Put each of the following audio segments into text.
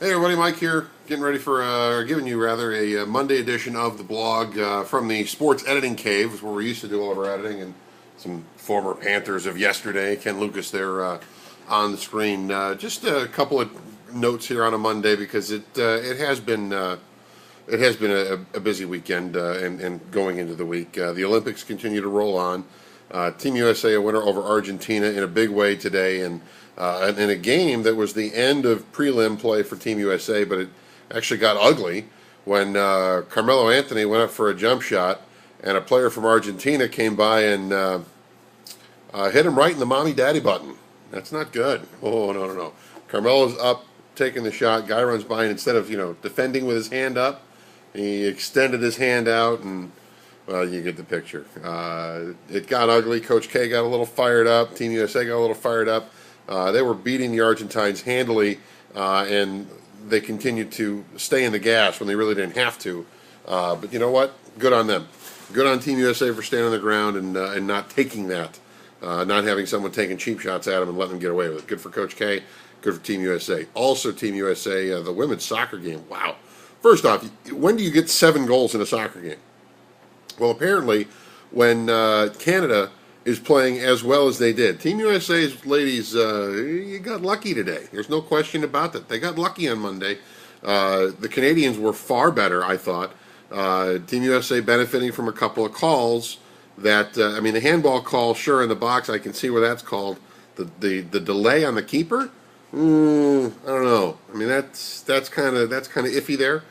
Hey everybody, Mike here, getting ready for, giving you rather a Monday edition of the blog from the Sports Editing Cave, where we used to do all of our editing, and some former Panthers of yesterday, Ken Lucas there on the screen. Just a couple of notes here on a Monday because it has been a busy weekend and going into the week. The Olympics continue to roll on. Team USA a winner over Argentina in a big way today, and in a game that was the end of prelim play for Team USA, but it actually got ugly when Carmelo Anthony went up for a jump shot, and a player from Argentina came by and hit him right in the mommy-daddy button. That's not good. Oh, no, no, no. Carmelo's up, taking the shot. Guy runs by, and instead of, defending with his hand up, he extended his hand out, and, well, you get the picture. It got ugly. Coach K got a little fired up. Team USA got a little fired up. They were beating the Argentines handily, and they continued to stay in the gas when they really didn't have to. But you know what? Good on them. Good on Team USA for staying on the ground and not taking that, not having someone taking cheap shots at them and letting them get away with it. Good for Coach K. Good for Team USA. Also, Team USA, the women's soccer game. Wow. First off, when do you get 7 goals in a soccer game? Well, apparently, when Canada is playing as well as they did. Team USA's ladies, you got lucky today. There's no question about that. They got lucky on Monday. The Canadians were far better, I thought. Team USA benefiting from a couple of calls that, the handball call, sure, in the box, I can see where that's called. The delay on the keeper? I don't know. That's kind of iffy there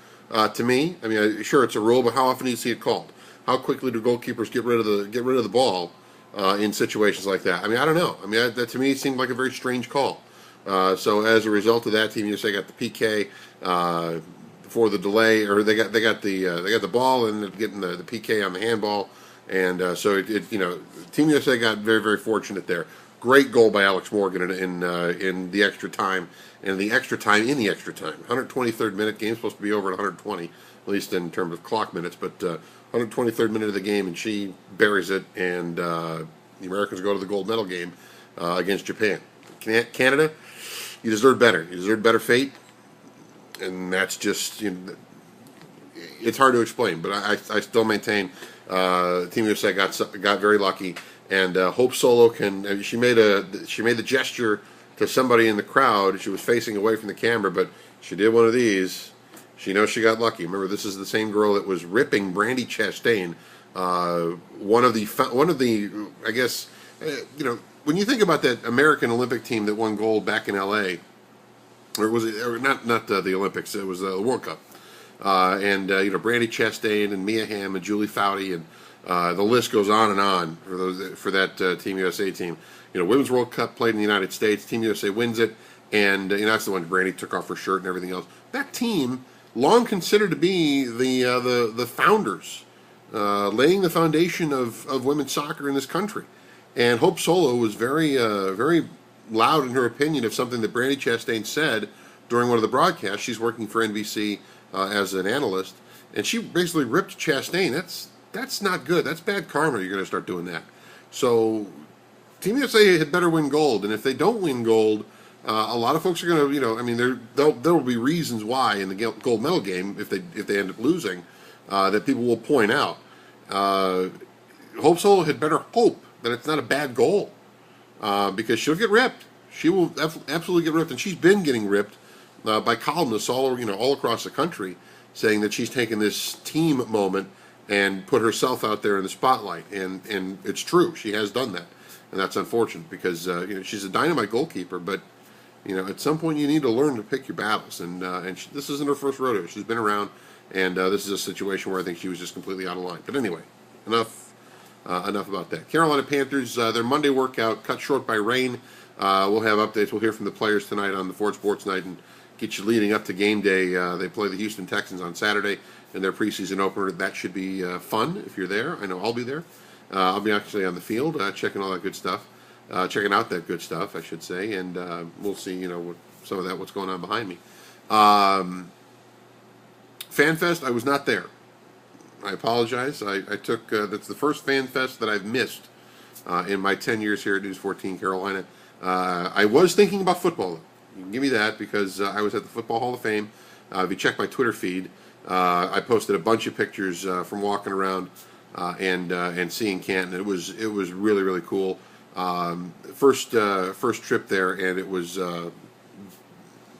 to me. Sure, it's a rule, but how often do you see it called? How quickly do goalkeepers get rid of the ball in situations like that? I don't know. That to me seemed like a very strange call. So as a result of that, Team USA got the PK for the delay, or they got the ball and they're getting the PK on the handball, and so Team USA got very, very fortunate there. Great goal by Alex Morgan in the extra time, and the extra time in the extra time. 123rd minute, game supposed to be over at 120, at least in terms of clock minutes, but 123rd minute of the game, and she buries it, and the Americans go to the gold medal game against Japan. Canada, you deserve better. You deserve better fate, and that's just, it's hard to explain, but I still maintain Team USA got very lucky. And Hope Solo she made the gesture to somebody in the crowd. She was facing away from the camera, but she did one of these. She knows she got lucky. Remember, this is the same girl that was ripping Brandi Chastain. One of the I guess, when you think about that American Olympic team that won gold back in L.A., or was it, or not the Olympics? It was the World Cup. Brandi Chastain and Mia Hamm and Julie Foudy, and the list goes on and on for that Team USA team. Women's World Cup played in the United States. Team USA wins it, and that's the one Brandi took off her shirt and everything else. That team, long considered to be the founders, laying the foundation of women's soccer in this country. And Hope Solo was very very loud in her opinion of something that Brandi Chastain said during one of the broadcasts. She's working for NBC as an analyst, and she basically ripped Chastain. That's not good. That's bad karma. You're going to start doing that. So Team USA had better win gold, and if they don't win gold, a lot of folks are going to, there will be reasons why in the gold medal game, if they end up losing, that people will point out. Hope Solo had better hope that it's not a bad goal, because she'll get ripped. She will absolutely get ripped, and she's been getting ripped by columnists all across the country, saying that she's taken this team moment and put herself out there in the spotlight, and it's true. She has done that, and that's unfortunate because she's a dynamite goalkeeper. But at some point you need to learn to pick your battles, and this isn't her first rodeo. She's been around, and this is a situation where I think she was just completely out of line. But anyway, enough about that. Carolina Panthers, their Monday workout cut short by rain. We'll have updates. We'll hear from the players tonight on the Ford Sports Night and get you leading up to game day. They play the Houston Texans on Saturday in their preseason opener. That should be fun if you're there. I know I'll be there. I'll be actually on the field checking all that good stuff, checking out that good stuff, I should say, and we'll see, some of that, what's going on behind me. FanFest, I was not there. I apologize. I took, that's the first FanFest that I've missed in my 10 years here at News 14 Carolina. I was thinking about football, You can give me that because I was at the Football Hall of Fame. If you check my Twitter feed, I posted a bunch of pictures from walking around and seeing Canton. It was really really cool. First trip there, and it was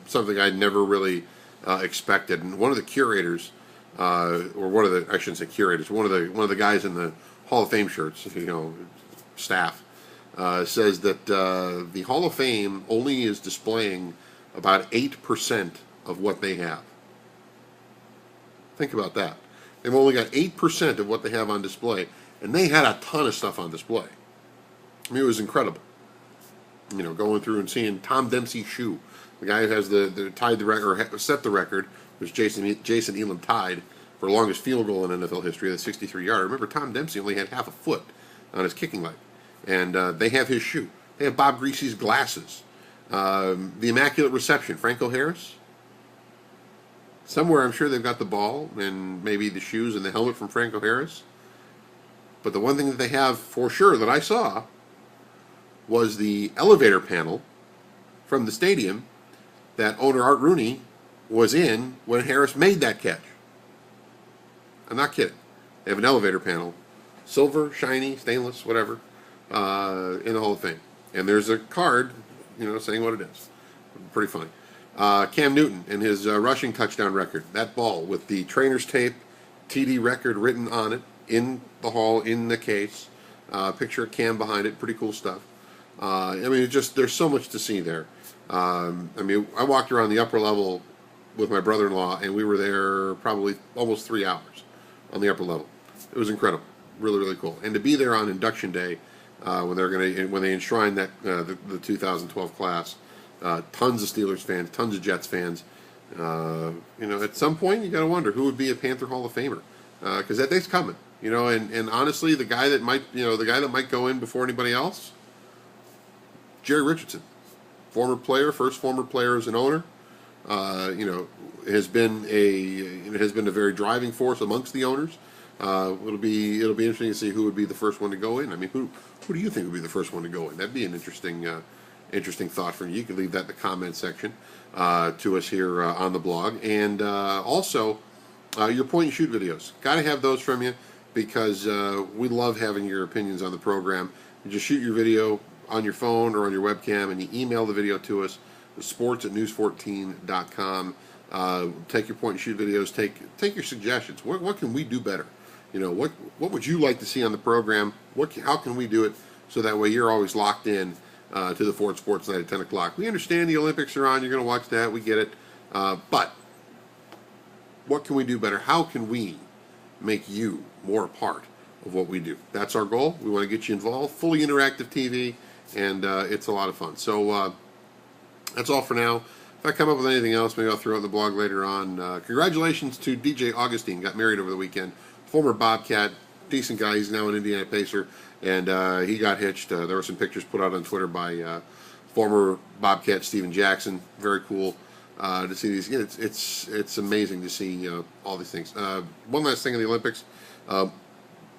something I'd never really expected. And one of the curators, or one of the I shouldn't say curators, one of the guys in the Hall of Fame shirts, staff, says that the Hall of Fame only is displaying about 8% of what they have. Think about that. They've only got 8% of what they have on display, and they had a ton of stuff on display. I mean, it was incredible. Going through and seeing Tom Dempsey's shoe. The guy who has the tied the record, or set the record, was Jason Elam tied for the longest field goal in NFL history, the 63-yard. Remember, Tom Dempsey only had half a foot on his kicking leg. And they have his shoe. They have Bob Greasy's glasses. The Immaculate Reception, Franco Harris. Somewhere I'm sure they've got the ball and maybe the shoes and the helmet from Franco Harris. But the one thing that they have for sure that I saw was the elevator panel from the stadium that owner Art Rooney was in when Harris made that catch. I'm not kidding. They have an elevator panel, silver, shiny, stainless, whatever, in the Hall of Fame. And there's a card, saying what it is. Pretty funny. Cam Newton and his rushing touchdown record. That ball with the trainer's tape, TD record written on it, in the hall, in the case. Picture of Cam behind it. Pretty cool stuff. There's so much to see there. I walked around the upper level with my brother-in-law, and we were there probably almost 3 hours on the upper level. It was incredible. Really, really cool. And to be there on induction day, when they enshrine that the 2012 class, tons of Steelers fans, tons of Jets fans. At some point you got to wonder who would be a Panther Hall of Famer, because that day's coming. And honestly, the guy that might go in before anybody else, Jerry Richardson, first former player as an owner, has been a very driving force amongst the owners. It'll be interesting to see who would be the first one to go in. I mean, who do you think would be the first one to go in? That'd be an interesting thought from you. You can leave that in the comment section to us here on the blog. And also, your point and shoot videos. Got to have those from you because we love having your opinions on the program. You just shoot your video on your phone or on your webcam and you email the video to us, sports@news14.com. Take your point and shoot videos. Take your suggestions. What can we do better? What would you like to see on the program? How can we do it so that way you're always locked in to the Ford Sports Night at 10 o'clock. We understand the Olympics are on. You're going to watch that. We get it. But what can we do better? How can we make you more a part of what we do? That's our goal. We want to get you involved. Fully interactive TV, and it's a lot of fun. So that's all for now. If I come up with anything else, maybe I'll throw it in the blog later on. Congratulations to DJ Augustine. Got married over the weekend. Former Bobcat. Decent guy. He's now an Indiana Pacer. And he got hitched. There were some pictures put out on Twitter by former Bobcat Steven Jackson. Very cool to see these. It's amazing to see all these things. One last thing in the Olympics.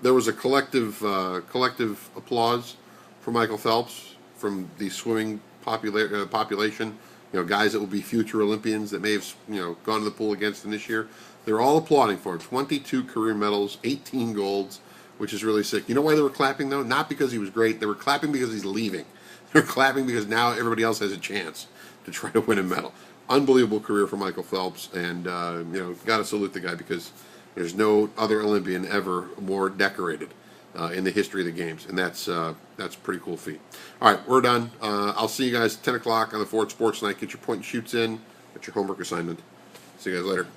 There was a collective applause for Michael Phelps from the swimming population. Guys that will be future Olympians that may have gone to the pool against him this year. They're all applauding for him. 22 career medals, 18 golds. Which is really sick. You know why they were clapping, though? Not because he was great. They were clapping because he's leaving. They're clapping because now everybody else has a chance to try to win a medal. Unbelievable career for Michael Phelps, and got to salute the guy because there's no other Olympian ever more decorated in the history of the games, and that's a pretty cool feat. All right, we're done. I'll see you guys at 10 o'clock on the Ford Sports Night. Get your point and shoots in. Get your homework assignment. See you guys later.